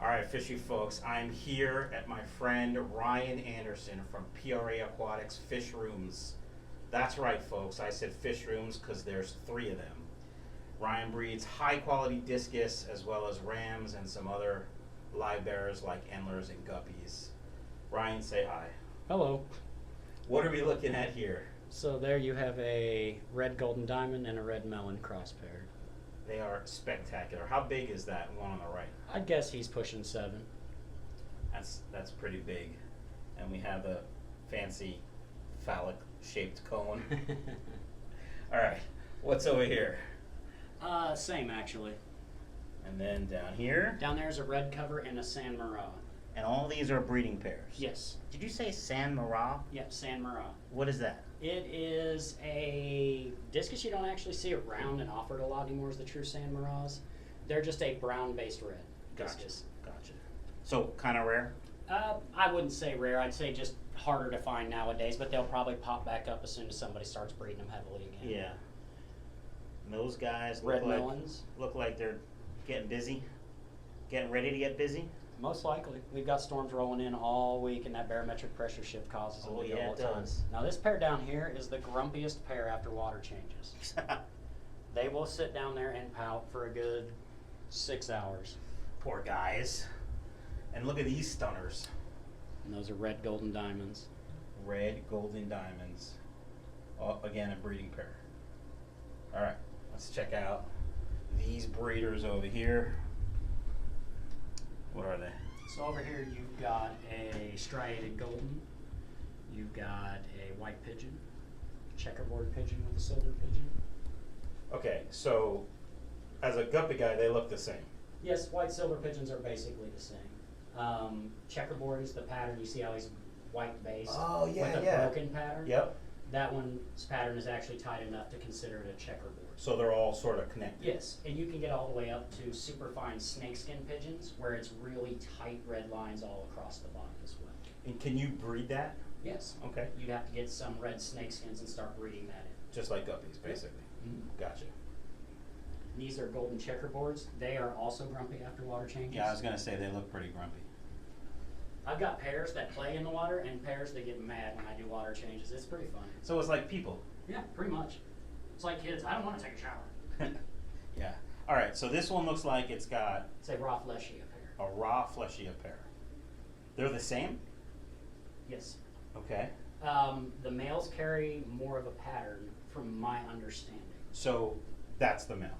All right, fishy folks, I'm here at my friend Ryan Anderson from PRA Aquatics Fish Rooms. That's right, folks, I said fish rooms because there's 3 of them. Ryan breeds high quality discus as well as rams and some other live bearers like endlers and guppies. Ryan, say hi. Hello. What are we looking at here? So there you have a red golden diamond and a red melon cross pair. They are spectacular. How big is that one on the right? I'd guess he's pushing 7. That's pretty big. And we have a fancy phallic shaped cone. All right, what's over here? Same actually. And then down here? Down there's a red cover and a San Mara. And all these are breeding pairs? Yes. Did you say San Mara? Yep, San Mara. What is that? It is a discus you don't actually see around and offered a lot anymore as the true San Maras. They're just a brown-based red discus. Gotcha. So, kind of rare? I wouldn't say rare. I'd say just harder to find nowadays, but they'll probably pop back up as soon as somebody starts breeding them heavily again. Yeah. And those guys red melons look like they're getting busy, getting ready to get busy. Most likely. We've got storms rolling in all week, and that barometric pressure shift causes them to go all the time. Now this pair down here is the grumpiest pair after water changes. They will sit down there and pout for a good 6 hours. Poor guys. And look at these stunners. And those are red golden diamonds. Red golden diamonds. Again, a breeding pair. All right, let's check out these breeders over here. What are they? So over here you've got a striated golden, you've got a white pigeon, checkerboard pigeon with a silver pigeon. Okay, so as a guppy guy, they look the same. Yes, white silver pigeons are basically the same. Checkerboard is the pattern. You see how he's white based with a broken pattern? Yep. That one's pattern is actually tight enough to consider it a checkerboard. So they're all sort of connected? Yes, and you can get all the way up to superfine snakeskin pigeons where it's really tight red lines all across the body as well. And can you breed that? Yes. Okay. You'd have to get some red snakeskins and start breeding that in. Just like guppies, basically. Mm-hmm. Gotcha. These are golden checkerboards. They are also grumpy after water changes. Yeah, I was going to say they look pretty grumpy. I've got pairs that play in the water and pairs that get mad when I do water changes. It's pretty fun. So it's like people? Yeah, pretty much. It's like kids. I don't want to take a shower. Yeah. All right, so this one looks like it's got... It's a raw fleshy pair. A raw fleshy pair. They're the same? Yes. Okay. The males carry more of a pattern from my understanding. So that's the male?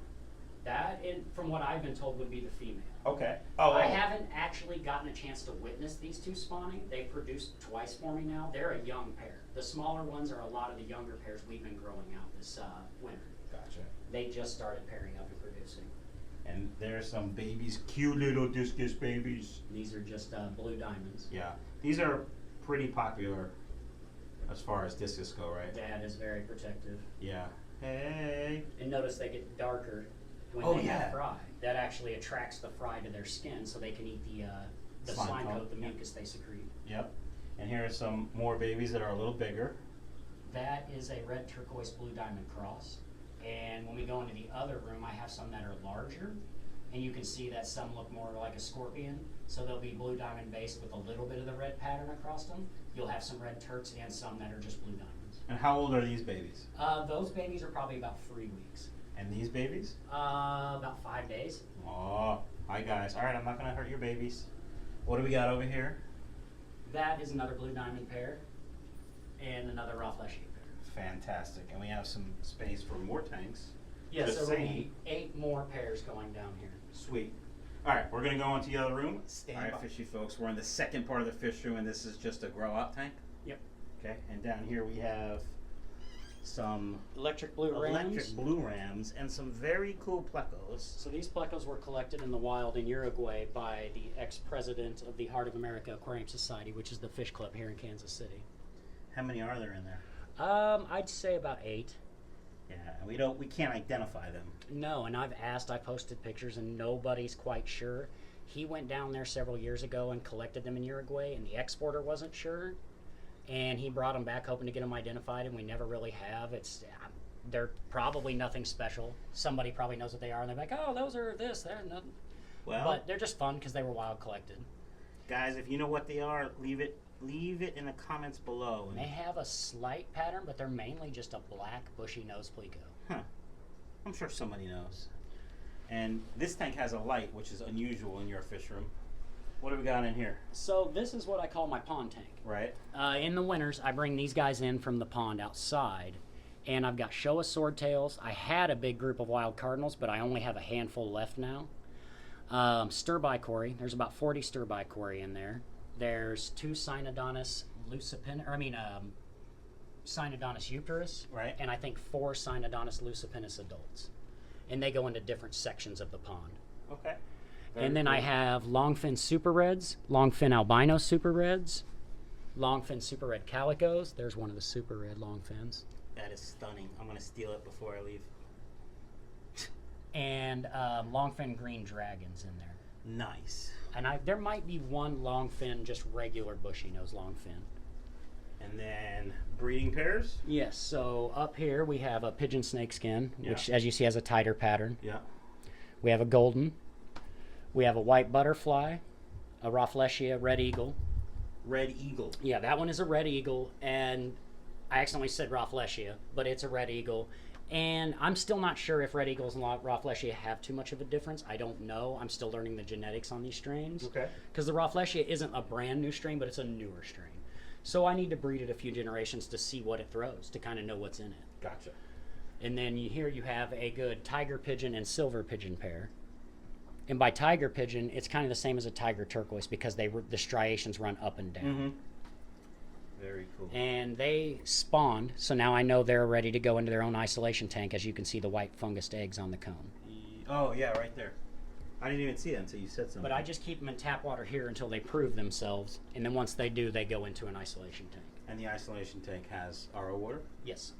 That, from what I've been told, would be the female. Okay. I haven't actually gotten a chance to witness these two spawning. They've produced twice for me now. They're a young pair. The smaller ones are a lot of the younger pairs we've been growing out this winter. Gotcha. They just started pairing up and producing. And there's some babies, cute little discus babies. These are just blue diamonds. Yeah. These are pretty popular as far as discus go, right? Dad is very protective. Yeah. Hey. And notice they get darker when they have fry. That actually attracts the fry to their skin so they can eat the slime coat, the mucus they secrete. Yep. And here are some more babies that are a little bigger. That is a red turquoise blue diamond cross. And when we go into the other room, I have some that are larger. And you can see that some look more like a scorpion. So they'll be blue diamond based with a little bit of the red pattern across them. You'll have some red turks and some that are just blue diamonds. And how old are these babies? Those babies are probably about 3 weeks. And these babies? About 5 days. Oh, hi guys. All right, I'm not going to hurt your babies. What do we got over here? That is another blue diamond pair and another raw fleshy pair. Fantastic. And we have some space for more tanks. Yes, so there will be 8 more pairs going down here. Sweet. All right, we're going to go into the other room. All right, fishy folks, we're in the second part of the fish room, and this is just a grow out tank. Yep. Okay, and down here we have some electric blue rams and some very cool plecos. So these plecos were collected in the wild in Uruguay by the ex-president of the Heart of America Aquarium Society, which is the fish club here in Kansas City. How many are there in there? I'd say about 8. Yeah, we can't identify them. No, and I've asked, I posted pictures, and nobody's quite sure. He went down there several years ago and collected them in Uruguay, and the exporter wasn't sure. And he brought them back hoping to get them identified, and we never really have. They're probably nothing special. Somebody probably knows what they are, and they're like, oh, those are this, that, nothing. Well, but they're just fun because they were wild collected. guys, if you know what they are, leave it in the comments below. They have a slight pattern, but they're mainly just a black bushy nose pleco. Huh. I'm sure somebody knows. And this tank has a light, which is unusual in your fish room. What do we got in here? So this is what I call my pond tank. Right. In the winters, I bring these guys in from the pond outside, and I've got Showa swordtails. I had a big group of wild cardinals, but I only have a handful left now. Stir bicory. There's about 40 stir bicory in there. There's 2 Cynodontis Cynodontis euperus, Right. and I think 4 Cynodontis lucipinus adults. And they go into different sections of the pond. Okay. And then I have longfin super reds, longfin albino super reds, longfin super red calicos. There's one of the super red longfins. That is stunning. I'm going to steal it before I leave. And longfin green dragons in there. Nice. And there might be one longfin, just regular bushy nose longfin. And then breeding pairs? Yes, so up here we have a pigeon snakeskin, Yeah. which as you see has a tighter pattern. Yeah. We have a golden. We have a white butterfly, a Rafflesia red eagle. Red eagle. Yeah, that one is a red eagle, and I accidentally said Rafflesia, but it's a red eagle. And I'm still not sure if red eagles and Rafflesia have too much of a difference. I don't know. I'm still learning the genetics on these strains. Okay. Because the Rafflesia isn't a brand new strain, but it's a newer strain. So I need to breed it a few generations to see what it throws, to kind of know what's in it. Gotcha. And then here you have a good tiger pigeon and silver pigeon pair. And by tiger pigeon, it's kind of the same as a tiger turquoise because the striations run up and down. Mm-hmm. Very cool. And they spawned, so now I know they're ready to go into their own isolation tank, as you can see the white fungused eggs on the cone. Oh, yeah, right there. I didn't even see it until you said something. But I just keep them in tap water here until they prove themselves, and then once they do, they go into an isolation tank. And the isolation tank has RO water? Yes.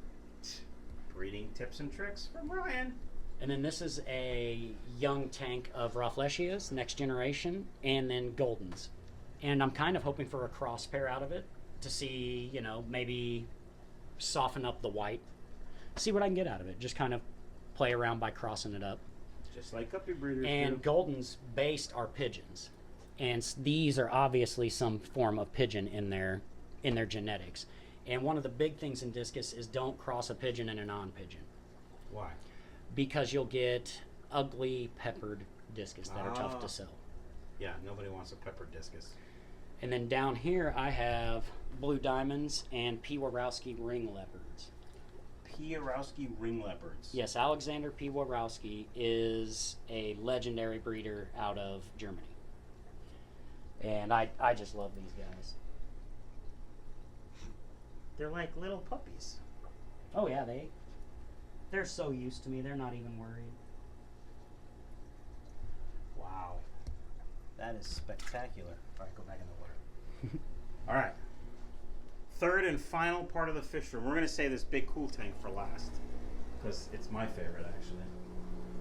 Breeding tips and tricks from Ryan. And then this is a young tank of Rafflesias, next generation, and then Goldens. And I'm kind of hoping for a cross pair out of it to see, maybe soften up the white. See what I can get out of it. Just kind of play around by crossing it up. Just like guppy breeders And do. Goldens based are pigeons. And these are obviously some form of pigeon in their genetics. And one of the big things in discus is don't cross a pigeon and a non-pigeon. Why? Because you'll get ugly peppered discus that are tough to sell. Yeah, nobody wants a pepper discus. And then down here I have blue diamonds and P. Warowski ring leopards. Piorowski ring leopards. Yes, Alexander P. Warowski is a legendary breeder out of Germany. And I just love these guys. They're like little puppies. Oh yeah, they're so used to me, they're not even worried. Wow. That is spectacular. All right, go back in the water. All right. Third and final part of the fish room. We're going to say this big cool tank for last because it's my favorite, actually.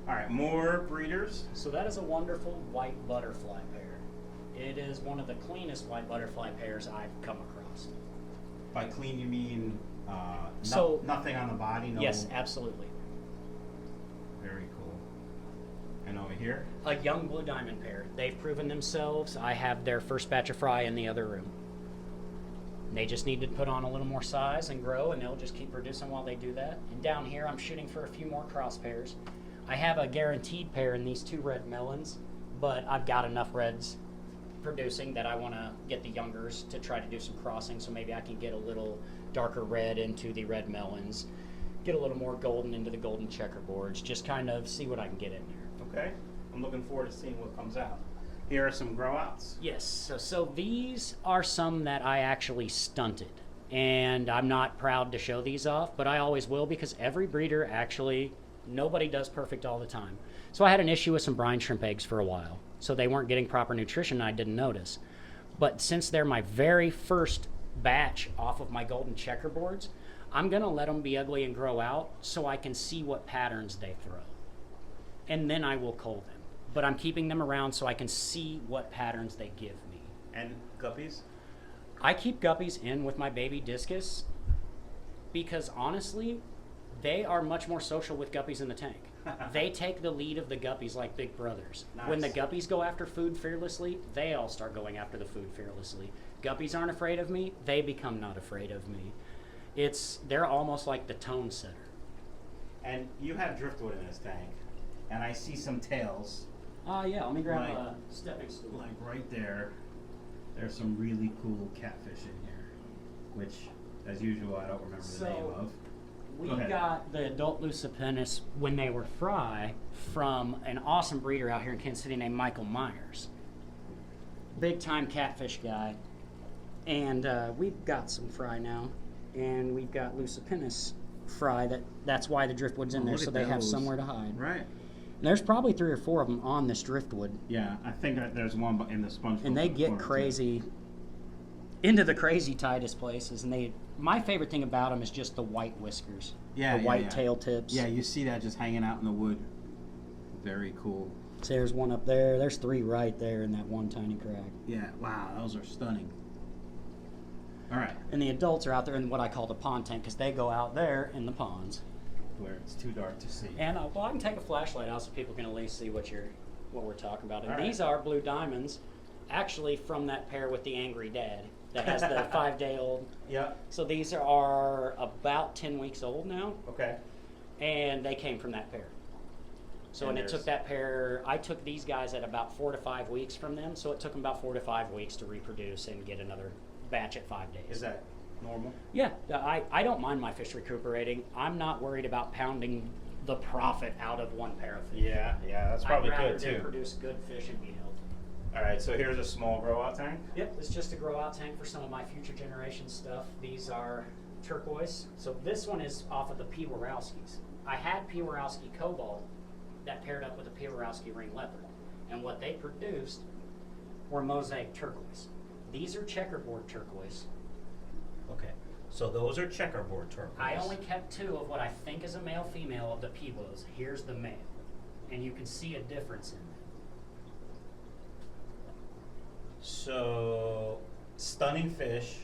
All right, more breeders. So that is a wonderful white butterfly pair. It is one of the cleanest white butterfly pairs I've come across. By clean, you mean nothing on the body? No. Yes, absolutely. Very cool. And over here? A young blue diamond pair. They've proven themselves. I have their first batch of fry in the other room. They just need to put on a little more size and grow, and they'll just keep producing while they do that. And down here, I'm shooting for a few more cross pairs. I have a guaranteed pair in these 2 red melons, but I've got enough reds producing that I want to get the youngers to try to do some crossing, so maybe I can get a little darker red into the red melons, get a little more golden into the golden checkerboards, just kind of see what I can get in there. Okay. I'm looking forward to seeing what comes out. Here are some grow outs. Yes, so these are some that I actually stunted. And I'm not proud to show these off, but I always will because every breeder actually, nobody does perfect all the time. So I had an issue with some brine shrimp eggs for a while. So they weren't getting proper nutrition and I didn't notice. But since they're my very first batch off of my golden checkerboards, I'm going to let them be ugly and grow out so I can see what patterns they throw. And then I will cull them. But I'm keeping them around so I can see what patterns they give me. And guppies? I keep guppies in with my baby discus because honestly, they are much more social with guppies in the tank. They take the lead of the guppies like big brothers. Nice. When the guppies go after food fearlessly, they all start going after the food fearlessly. Guppies aren't afraid of me, they become not afraid of me. They're almost like the tone setter. And you have driftwood in this tank, and I see some tails. Yeah, let me grab Like- a stepping stool. Like right there, there's some really cool catfish in here, which, as usual, I don't remember the name of. We Go ahead. got the adult Lucipennis when they were fry from an awesome breeder out here in Kansas City named Michael Myers. Big time catfish guy. And we've got some fry now. And we've got Lucipennis fry. That's why the driftwood's in there, look so at they have those. somewhere to hide. Right. There's probably 3 or 4 of them on this driftwood. Yeah, I think that there's one in the sponge. And they get crazy, into the crazy tightest places. And my favorite thing about them is just the white whiskers. Yeah, the white tail tips. Yeah, you see that just hanging out in the wood. Very cool. So there's one up there. There's 3 right there in that one tiny crack. Yeah, wow, those are stunning. All right. And the adults are out there in what I call the pond tank because they go out there in the ponds. Where it's too dark to see. And well, I can take a flashlight out so people can at least see what we're talking about. And All right. these are blue diamonds, actually from that pair with the angry dad that has the 5-day-old. Yeah. So these are about 10 weeks old now, Okay. and they came from that pair. So And and it took that pair. I took these guys at about 4 to 5 weeks from them. So it took them about 4 to 5 weeks to reproduce and get another batch at 5 days. Is that normal? Yeah, I don't mind my fish recuperating. I'm not worried about pounding the profit out of one pair of fish. Yeah, that's probably I'd rather good them too. produce good fish and be healthy. All right, so here's a small grow out tank. Yep, it's just a grow out tank for some of my future generation stuff. These are turquoise. So this one is off of the P. Warowskis. I had P. Warowski Cobalt that paired up with a P. Warowski Ring Leopard. And what they produced were Mosaic Turtles. These are checkerboard turquoise. Okay, so those are checkerboard turtles. I only kept 2 of what I think is a male-female of the P-Woes. Here's the male. And you can see a difference in them. So, stunning fish,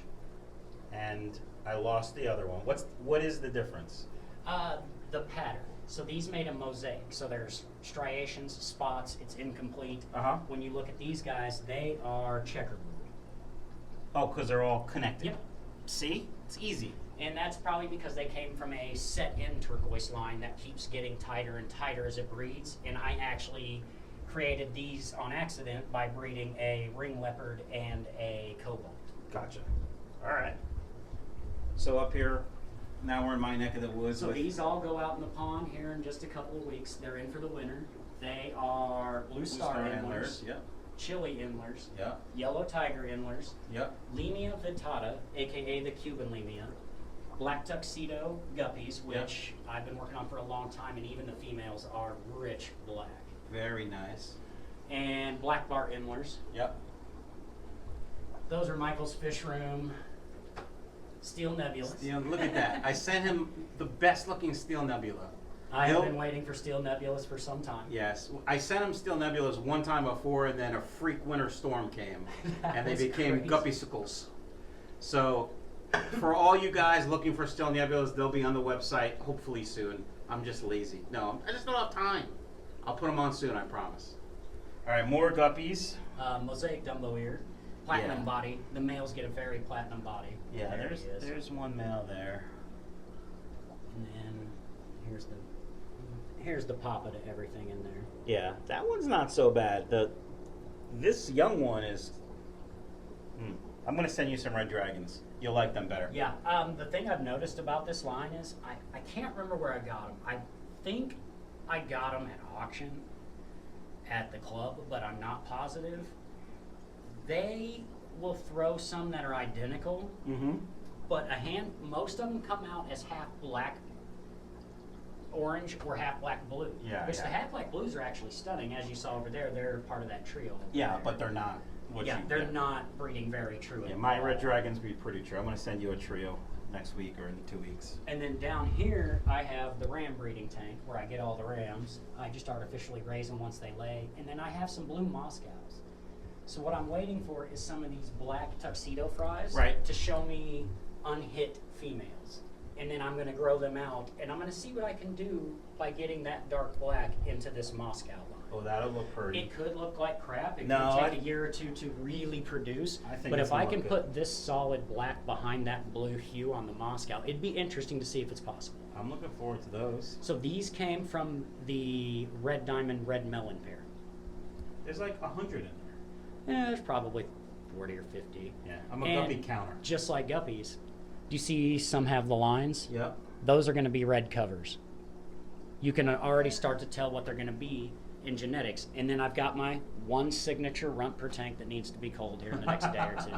and I lost the other one. What is the difference? The pattern. So these made a mosaic. So there's striations, spots, it's incomplete. Uh-huh. When you look at these guys, they are checkerboard. Oh, because they're all connected. Yep. See? It's easy. And that's probably because they came from a set-in turquoise line that keeps getting tighter and tighter as it breeds. And I actually created these on accident by breeding a ring leopard and a cobalt. Gotcha. All right. So up here, now we're in my neck of the woods. So with- these all go out in the pond here in just a couple of weeks. They're in for the winter. They are blue star endlers, Yep. chili endlers, Yep. yellow tiger endlers, Yep. Limia vittata, aka the Cuban limia, black tuxedo guppies, which I've been working on for a long time, and even the females are rich black, Very nice. and black bar endlers. Yep. Those are Michael's fish room steel nebulas. Steel, look at that. I sent him the best looking steel nebula. I have He'll- been waiting for steel nebulas for some time. Yes, I sent him steel nebulas one time before, and then a freak winter storm came, and they That's became crazy. guppysicles. So, for all you guys looking for steel nebulas, they'll be on the website hopefully soon. I'm just lazy. No, I just don't have time. I'll put them on soon, I promise. All right, more guppies. Mosaic Dumbo ear, platinum Yeah. body. The males get a very platinum body. Yeah, There he is. there's one male there. And then here's the papa to everything in there. Yeah, that one's not so bad. This young one is. I'm gonna send you some red dragons. You'll like them better. Yeah, the thing I've noticed about this line is I can't remember where I got them. I think I got them at auction at the club, but I'm not positive. They will throw some that are identical, Mm-hmm. but most of them come out as half black orange or half black blue. Yeah, Which yeah. the half black blues are actually stunning, as you saw over there. They're part of that trio. over Yeah, there. but they're not. They're not breeding very true. Yeah, at my all. red dragons be pretty true. I'm gonna send you a trio next week or in 2 weeks. And then down here, I have the ram breeding tank where I get all the rams. I just artificially raise them once they lay. And then I have some blue Moscows. So what I'm waiting for is some of these black tuxedo fries Right. to show me unhit females. and then I'm gonna grow them out, and I'm gonna see what I can do by getting that dark black into this Moscow line. Oh, that'll look pretty. It could look like crap. It No, could take a year or two to really produce. I think but it's if I gonna can look put this solid black behind that blue hue on the Moscow, it'd be interesting to see if it's possible. I'm looking forward to those. So these came from the red diamond, red melon pair. There's like 100 in there. There's probably 40 or 50. Yeah, I'm a And guppy counter. just like guppies, do you see some have the lines? Yep. Those are going to be red covers. You can already start to tell what they're going to be in genetics. And then I've got my one signature runt per tank that needs to be culled here in the next day or two.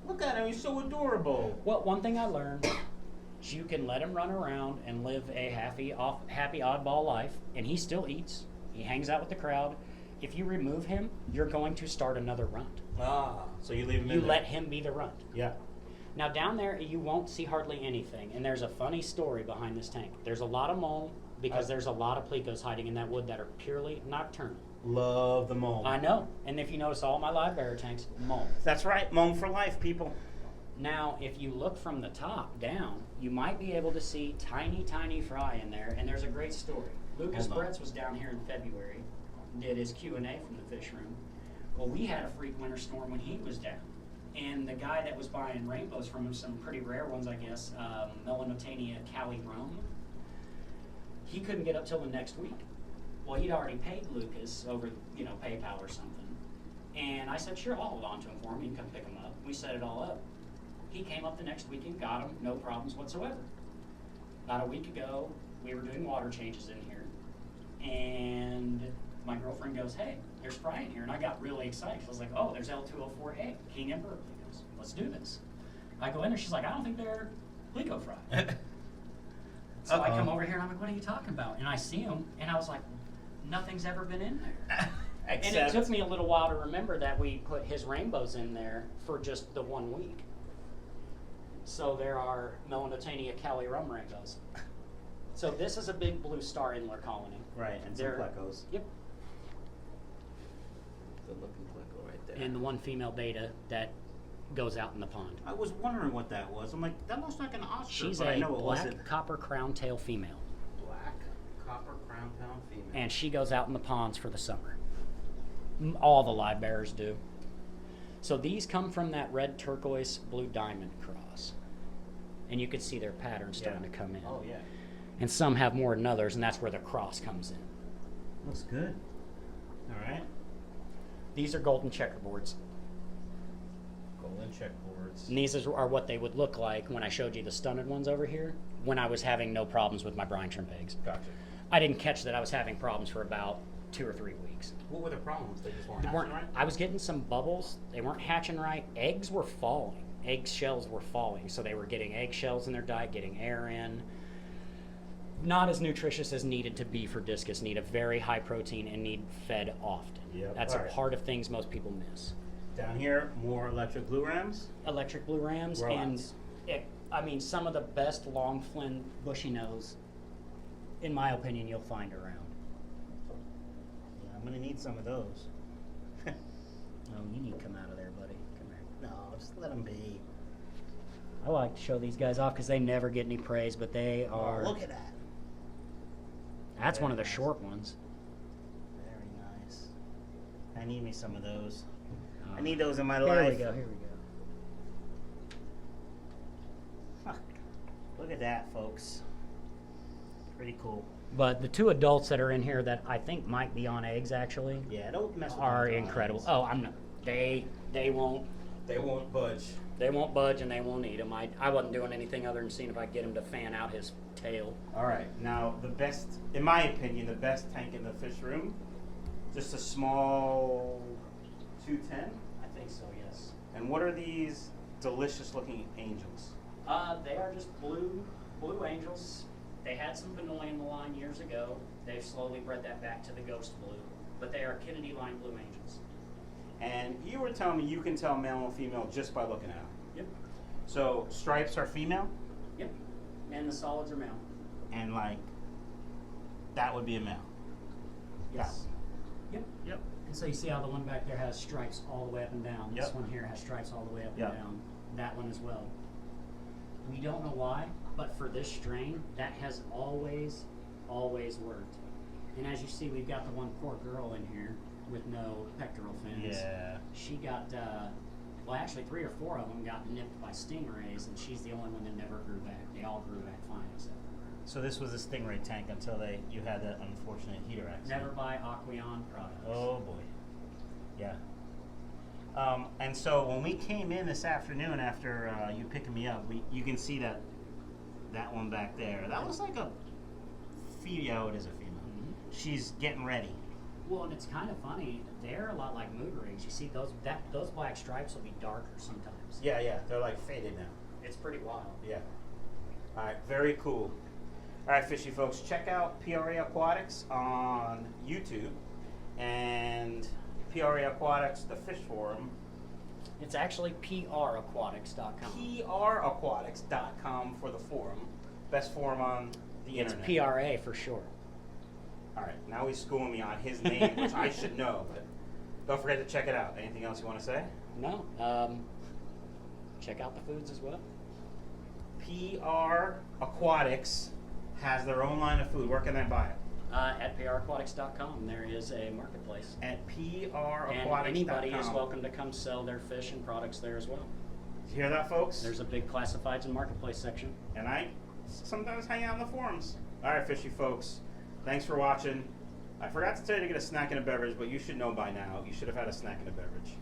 Look at him, he's so adorable. Well, one thing I learned is you can let him run around and live a happy oddball life, and he still eats. He hangs out with the crowd. If you remove him, you're going to start another runt. Ah, so you leave him in You there. let him be the runt. Yeah. Now down there, you won't see hardly anything, and there's a funny story behind this tank. There's a lot of mole because there's a lot of plecos hiding in that wood that are purely nocturnal. Love the mole. I know, and if you notice all my live bearer tanks, mole. That's right, mole for life, people. Now, if you look from the top down, you might be able to see tiny, tiny fry in there, and there's a great story. Lucas Hold on. Bretz was down here in February, did his Q&A from the fish room. Well, we had a freak winter storm when he was down, and the guy that was buying rainbows from him, some pretty rare ones, I guess, Melanotania Cali Rome, he couldn't get up till the next week. Well, he'd already paid Lucas over, PayPal or something. And I said, sure, I'll hold on to him for him. You can come pick him up. We set it all up. He came up the next week and got him, no problems whatsoever. About a week ago, we were doing water changes in here. And my girlfriend goes, hey, there's fry in here. And I got really excited. I was like, oh, there's L204A, King Emperor plecos. Let's do this. I go in there. She's like, I don't think they're pleco fry. So I come over here and I'm like, what are you talking about? And I see them, and I was like, nothing's ever been in there. And it took me a little while to remember that we put his rainbows in there for just the 1 week. So there are Melanotania Cali Rum rainbows. So this is a big blue star Inler colony. Right, and some plecos. Yep. Good looking pleco right there. And the one female beta that goes out in the pond. I was wondering what that was. I'm like, that looks like an oscar, She's but a I know it black wasn't. copper crown tail female. Black copper crown pound female. And she goes out in the ponds for the summer. All the live bearers do. So these come from that red turquoise blue diamond cross. And you can see their patterns starting to come in. Oh, yeah. And some have more than others, and that's where the cross comes in. Looks good. All right. These are golden checkerboards. Golden checkboards. And these are what they would look like when I showed you the stunted ones over here, when I was having no problems with my brine shrimp eggs. Gotcha. I didn't catch that I was having problems for about 2 or 3 weeks. What were the problems? They just weren't They hatching weren't, right? I was getting some bubbles. They weren't hatching right. Eggs were falling. Eggshells were falling. So they were getting eggshells in their diet, getting air in. Not as nutritious as needed to be for discus. Need a very high protein and need fed often. Yep. That's All a right. part of things most people miss. Down here, more electric blue rams. Electric blue rams Rods. and some of the best long fin bushy nose, in my opinion, you'll find around. Yeah, I'm gonna need some of those. Oh, you need to come out of there, buddy. Come here. No, just let them be. I like to show these guys off because they never get any praise, but they are. Oh, look at that. That's one of the Very nice. short ones. Very nice. I need me some of those. I need those in my Here life. we go. Here we go. Look at that, folks. Pretty cool. But the 2 adults that are in here that I think might be on eggs actually Yeah, don't mess with are them. incredible. Oh, I'm not. They won't. They won't budge. They won't budge and they won't eat them. I wasn't doing anything other than seeing if I could get him to fan out his tail. All right, now the best, in my opinion, the best tank in the fish room, just a small 210. I think so, yes. And what are these delicious looking angels? They are just blue angels. They had some Vinoy in the line years ago. They've slowly bred that back to the ghost blue. But they are Kennedy line blue angels. And you were telling me you can tell male and female just by looking at them. Yep. So stripes are female, Yep. And the solids are male. and like that would be a male. Yes. Yep. Yep. And so you see how the one back there has stripes all the way up and down. This Yep. one here has stripes all the way up Yep. and down. That one as well. We don't know why. but for this strain, that has always worked. And as you see, we've got the one poor girl in here with no pectoral fins. Yeah. She got, well, actually 3 or 4 of them got nipped by stingrays, and she's the only one that never grew back. They all grew back fine except for her. So this was a stingray tank until you had that unfortunate heater accident. Never buy Aqueon products. Oh boy. Yeah. And so when we came in this afternoon after you picking me up, you can see that one back there. That was like a female. It is a female. Mm-hmm. She's getting ready. Well, and it's kind of funny. They're a lot like mood rings. You see, those black stripes will be darker sometimes. Yeah, they're like faded now. It's pretty wild. Yeah. All right, very cool. All right, fishy folks, check out PRA Aquatics on YouTube and PRA Aquatics, the fish forum. It's actually praquatics.com. praquatics.com for the forum. Best forum on the It's internet. PRA for short. All right, now he's schooling me on his name, which I should know, but don't forget to check it out. Anything else you want to say? No. Check out the foods as well. PR Aquatics has their own line of food. Where can they buy it? At praquatics.com, there is a marketplace. At praquatics.com. And anybody is welcome to come sell their fish and products there as well. Did you hear that, folks? There's a big classifieds and marketplace section. And I sometimes hang out in the forums. All right, fishy folks. Thanks for watching. I forgot to tell you to get a snack and a beverage, but you should know by now. You should have had a snack and a beverage.